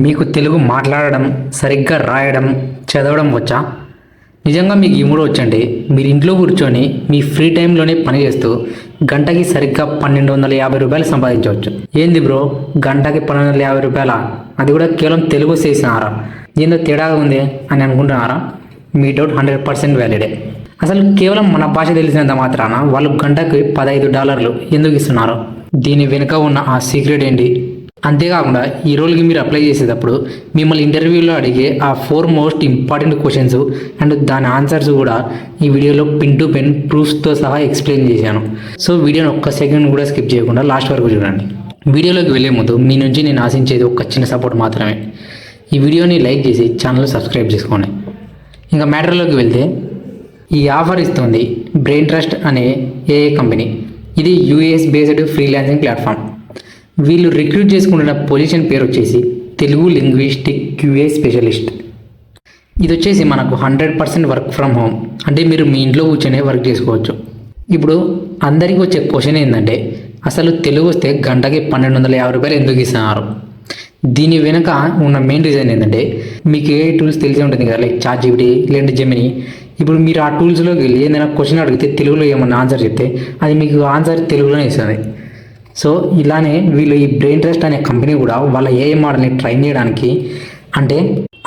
మీకు తెలుగు మాట్లాడడం, సరిగ్గా రాయడం, చదవడం వచ్చా? నిజంగా మీకు ఈ మూడు వచ్చండి, మీరు ఇంట్లో కూర్చొని మీ ఫ్రీ టైంలోనే పని చేస్తూ గంటకి సరిగ్గా 1250 రూపాయలు సంపాదించవచ్చు. ఏంది బ్రో, గంటకి 1250 రూపాయల? అది కూడా కేవలం తెలుగు చేసినారా? ఏందో తేడాగా ఉంది అని అనుకుంటున్నారా? మీ డౌట్ 100% వ్యాలిడే. అసలు కేవలం మన భాష తెలిసినంత మాత్రాన వాళ్ళు గంటకి $15 ఎందుకు ఇస్తున్నారు? దీని వెనుక ఉన్న ఆ సీక్రెట్ ఏంటి? అంతేకాకుండా ఈ రోల్కి మీరు అప్లై చేసేటప్పుడు మిమ్మల్ని ఇంటర్వ్యూలో అడిగే ఆ 4 మోస్ట్ ఇంపార్టెంట్ క్వశ్చన్స్ అండ్ దాని ఆన్సర్స్ కూడా ఈ వీడియోలో పిన్ టు పెన్ ప్రూఫ్స్తో సహా ఎక్స్ప్లెయిన్ చేశాను. సో వీడియోని ఒక్క సెకండ్ కూడా స్కిప్ చేయకుండా లాస్ట్ వరకు చూడండి. వీడియోలోకి వెళ్ళే ముందు మీ నుంచి నేను ఆశించేది ఒక చిన్న సపోర్ట్ మాత్రమే. ఈ వీడియోని లైక్ చేసి ఛానల్ సబ్స్క్రైబ్ చేసుకోండి. ఇంకా మ్యాటర్లోకి వెళ్తే, ఈ ఆఫర్ ఇస్తుంది బ్రెయిన్ ట్రస్ట్ అనే ఏఐ కంపెనీ. ఇది US బేస్డ్ ఫ్రీలాన్సింగ్ ప్లాట్ఫామ్. వీళ్ళు రిక్రూట్ చేసుకుంటున్న పొజిషన్ పేరు వచ్చేసి తెలుగు లింగ్విస్టిక్ QA స్పెషలిస్ట్. ఇది వచ్చేసి మనకు 100% వర్క్ ఫ్రమ్ హోమ్, అంటే మీరు మీ ఇంట్లో కూర్చొనే వర్క్ చేసుకోవచ్చు. ఇప్పుడు అందరికీ వచ్చే క్వశ్చన్ ఏంటంటే, అసలు తెలుగు వస్తే గంటకి 1250 రూపాయలు ఎందుకు ఇస్తున్నారు? దీని వెనుక ఉన్న మెయిన్ రీజన్ ఏంటంటే, మీకు ఏ టూల్స్ తెలిసి ఉంటుంది కదా, లైక్ ChatGPT లేదంటే జెమిని. ఇప్పుడు మీరు ఆ టూల్స్లోకి వెళ్ళి ఏదైనా క్వశ్చన్ అడిగితే తెలుగులో ఏమన్నా ఆన్సర్ చెప్తే అది మీకు ఆన్సర్ తెలుగులోనే ఇస్తుంది. సో ఇలానే వీళ్ళు ఈ బ్రెయిన్ ట్రస్ట్ అనే కంపెనీ కూడా వాళ్ళ AI మోడల్ని ట్రైన్ చేయడానికి, అంటే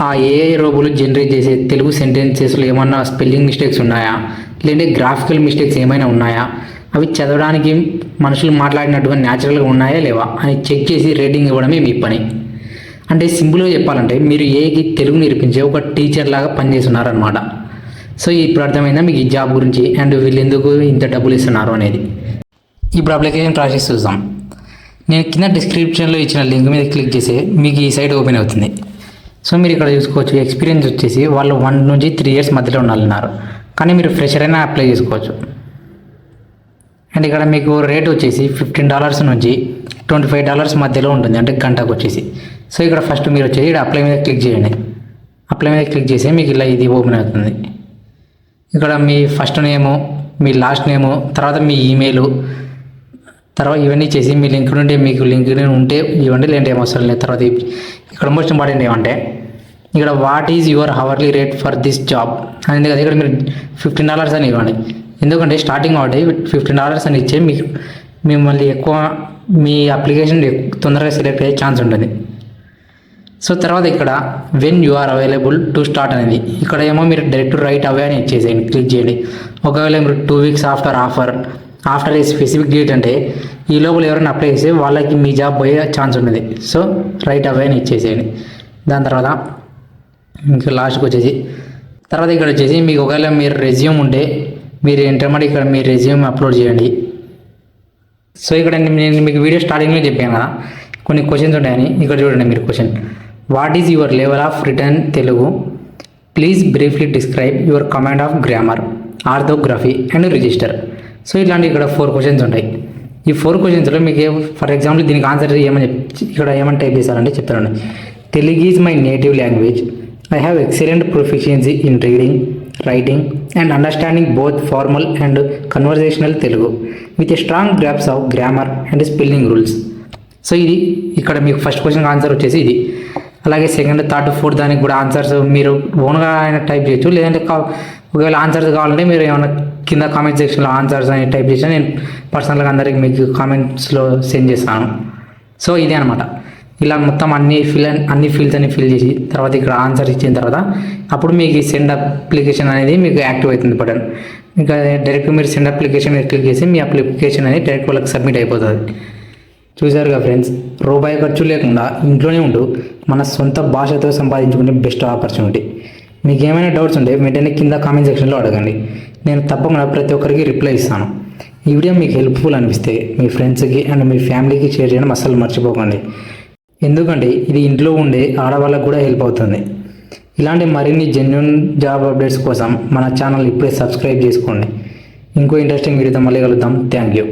ఆ AI రోబోలు జనరేట్ చేసే తెలుగు సెంటెన్సెస్లో ఏమన్నా స్పెల్లింగ్ మిస్టేక్స్ ఉన్నాయా, లేదంటే గ్రాఫికల్ మిస్టేక్స్ ఏమైనా ఉన్నాయా, అవి చదవడానికి మనుషులు మాట్లాడినట్టుగా న్యాచురల్గా ఉన్నాయా లేవా అని చెక్ చేసి రేటింగ్ ఇవ్వడమే మీ పని. అంటే సింపుల్గా చెప్పాలంటే మీరు ఏఐకి తెలుగు నేర్పించే ఒక టీచర్ లాగా పనిచేస్తున్నారనమాట. సో ఇప్పుడు అర్థమైందా మీకు ఈ జాబ్ గురించి అండ్ వీళ్ళు ఎందుకు ఇంత డబ్బులు ఇస్తున్నారు అనేది. ఇప్పుడు అప్లికేషన్ ప్రాసెస్ చూద్దాం. నేను కింద డిస్క్రిప్షన్లో ఇచ్చిన లింక్ మీద క్లిక్ చేసి మీకు ఈ సైట్ ఓపెన్ అవుతుంది. సో మీరు ఇక్కడ చూసుకోవచ్చు, ఎక్స్పీరియన్స్ వచ్చేసి వాళ్ళు 1 నుంచి 3 ఇయర్స్ మధ్యలో ఉండాలన్నారు, కానీ మీరు ఫ్రెషర్ అయినా అప్లై చేసుకోవచ్చు. అండ్ ఇక్కడ మీకు రేట్ వచ్చేసి $15 నుంచి $25 మధ్యలో ఉంటుంది, అంటే గంటకు వచ్చేసి. సో ఇక్కడ ఫస్ట్ మీరు వచ్చేసి ఇక్కడ అప్లై మీద క్లిక్ చేయండి. అప్లై మీద క్లిక్ చేసి మీకు ఇలా ఇది ఓపెన్ అవుతుంది. ఇక్కడ మీ ఫస్ట్ నేము, మీ లాస్ట్ నేము, తర్వాత మీ ఈమెయిల్, తర్వాత ఇవన్నీ చేసి మీ లింక్ నుండి మీకు లింక్ ఉంటే ఇవ్వండి, లేదంటే ఏమవసరం లేదు. తర్వాత ఇక్కడ మోస్ట్ ఇంపార్టెంట్ ఏమంటే, ఇక్కడ what is your hourly rate for this job అనేది కదా, ఇక్కడ మీరు $15 అని ఇవ్వండి. ఎందుకంటే స్టార్టింగ్ కాబట్టి $15 అని ఇచ్చే మిమ్మల్ని ఎక్కువ మీ అప్లికేషన్ తొందరగా సెలెక్ట్ అయ్యే ఛాన్స్ ఉంటుంది. సో తర్వాత ఇక్కడ when you are available to start అనేది, ఇక్కడ ఏమో మీరు డైరెక్ట్ రైట్ అవే అని ఇచ్చేసేయండి, క్లిక్ చేయండి. ఒకవేళ మీరు 2 వీక్స్ ఆఫ్టర్ ఏ స్పెసిఫిక్ డేట్ అంటే ఈ లోపల ఎవరైనా అప్లై చేస్తే వాళ్ళకి మీ జాబ్ పోయే ఛాన్స్ ఉంటుంది. సో రైట్ అవే అని ఇచ్చేసేయండి. దాని తర్వాత ఇంకా లాస్ట్కి వచ్చేసి తర్వాత ఇక్కడ వచ్చేసి మీకు ఒకవేళ మీరు రెజ్యూమ్ ఉంటే మీరు ఏంటంటే ఇక్కడ మీ రెజ్యూమ్ అప్లోడ్ చేయండి. సో ఇక్కడ నేను మీకు వీడియో స్టార్టింగ్లో చెప్పాను కదా కొన్ని క్వశ్చన్స్ ఉంటాయని. ఇక్కడ చూడండి మీరు question, what is your level of written Telugu, please briefly describe your command of grammar, orthography and register. So ఇట్లాంటి ఇక్కడ 4 క్వశ్చన్స్ ఉంటాయి. ఈ 4 క్వశ్చన్స్లో మీకు ఫర్ ఎగ్జాంపుల్ దీనికి ఆన్సర్ ఇక్కడ ఏమని టైప్ చేశారంటే చెప్తానండి. Telugu is my native language, I have excellent proficiency in reading, writing and understanding both formal and conversational Telugu with a strong grasp of grammar and spelling rules. So ఇది ఇక్కడ మీకు first question answer వచ్చేసి ఇది. అలాగే second, third, fourth దానికి కూడా answers మీరు ఓన్గా అయినా టైప్ చేయొచ్చు, లేదంటే ఒకవేళ ఆన్సర్స్ కావాలంటే మీరు ఏమైనా కింద కామెంట్ సెక్షన్లో ఆన్సర్స్ అని టైప్ చేసి నేను పర్సనల్గా అందరికి మీకు కామెంట్స్లో సెండ్ చేస్తాను. సో ఇదే అనమాట. ఇలా మొత్తం అన్ని ఫీల్డ్స్ అన్ని ఫిల్ చేసి తర్వాత ఇక్కడ ఆన్సర్ ఇచ్చిన తర్వాత అప్పుడు మీకు ఈ సెండ్ అప్లికేషన్ అనేది మీకు యాక్టివ్ అవుతుంది బటన్. ఇంకా డైరెక్ట్ మీరు సెండ్ అప్లికేషన్ మీద క్లిక్ చేసి మీ అప్లికేషన్ అనేది డైరెక్ట్ వాళ్ళకి సబ్మిట్ అయిపోతుంది. చూసారుగా ఫ్రెండ్స్, రూపాయి ఖర్చు లేకుండా ఇంట్లోనే ఉంటూ మన సొంత భాషతో సంపాదించుకునే బెస్ట్ ఆపర్చునిటీ. మీకు ఏమైనా డౌట్స్ ఉంటే వెంటనే కింద కామెంట్ సెక్షన్లో అడగండి, నేను తప్పకుండా ప్రతి ఒక్కరికి రిప్లై ఇస్తాను. ఈ వీడియో మీకు హెల్ప్ఫుల్ అనిపిస్తే మీ ఫ్రెండ్స్కి అండ్ మీ ఫ్యామిలీకి షేర్ చేయడం అస్సలు మర్చిపోకండి, ఎందుకంటే ఇది ఇంట్లో ఉండే ఆడవాళ్ళకు కూడా హెల్ప్ అవుతుంది. ఇలాంటి మరిన్ని జెన్యూన్ జాబ్ అప్డేట్స్ కోసం మన ఛానల్ ఇప్పుడే సబ్స్క్రైబ్ చేసుకోండి. ఇంకో ఇంట్రెస్టింగ్ వీడియోతో మళ్ళీ కలుద్దాం. Thank you.